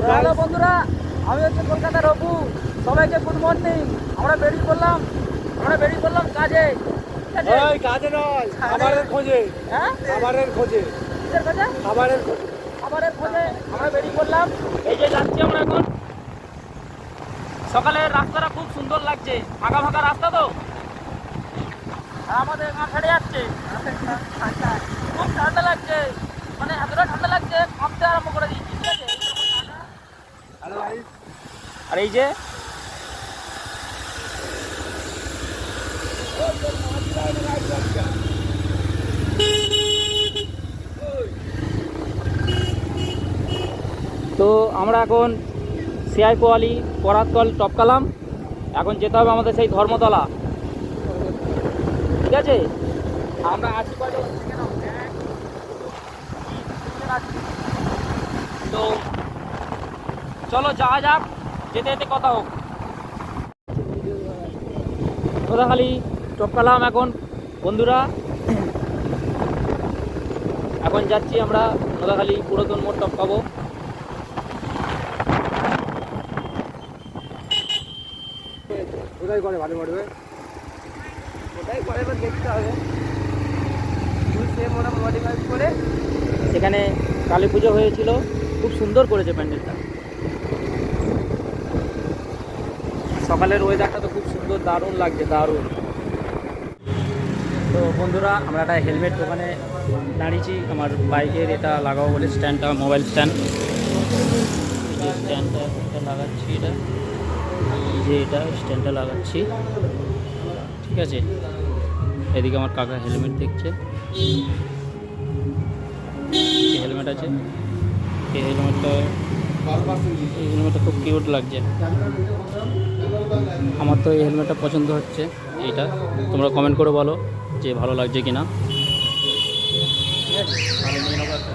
Hello বন্ধুরা, আমি হচ্ছে কলকাতার অপু। সবাইকে গুড মর্নিং। আমরা বেরিয়ে পড়লাম কাজে। ঠিক আছে? কাজে নয়, খাবারের খোঁজে। হ্যাঁ, খাবারের খোঁজে। কিসের কাজে? খাবারের খোঁজে। খাবারের খোঁজে আমরা বেরিয়ে পড়লাম। এই যে যাচ্ছি আমরা এখন। সকালের রাস্তাটা খুব সুন্দর লাগছে, ফাঁকা ফাঁকা রাস্তা তো। আর আমাদের গা ছেড়ে যাচ্ছে, খুব ঠান্ডা লাগছে। মানে এতটা ঠান্ডা লাগছে, কাঁপতে আরম্ভ করে দিয়েছি। ঠিক আছে? আর এই যে তো আমরা এখন সিআই কোয়ালি পরাতকল টপকালাম। এখন যেতে হবে আমাদের সেই ধর্মতলা। ঠিক আছে, আমরা আছি কয়জন? তো চলো যাওয়া যাক, যেতে যেতে কথা হোক। কোথাখালি টপকালাম এখন বন্ধুরা। এখন যাচ্ছি আমরা কোথাখালি পুরাতন মোড় টপকাবো। কোথায় করে ভালো পড়বে? ওটাই করে এবার দেখতে হবে। ওরা মডিফাই করে সেখানে কালী পুজো হয়েছিল, খুব সুন্দর করেছে প্যান্ডেলটা। সকালের ওয়েদারটা তো খুব সুন্দর, দারুণ লাগছে, দারুণ। তো বন্ধুরা, আমরা একটা হেলমেট দোকানে দাঁড়িয়েছি আমার বাইকের এটা লাগাবো বলে, স্ট্যান্ডটা, মোবাইল স্ট্যান্ড। যে স্ট্যান্ডটা লাগাচ্ছি, এটা এই যে এটা স্ট্যান্ডটা লাগাচ্ছি। ঠিক আছে, এদিকে আমার কাকা হেলমেট দেখছে। হেলমেট আছে, এই হেলমেটটা খুব কিউট লাগছে। আমার তো এই হেলমেটটা পছন্দ হচ্ছে। এইটা তোমরা কমেন্ট করে বলো যে ভালো লাগছে কিনা। ভালো নিয়ে নেবো একটা।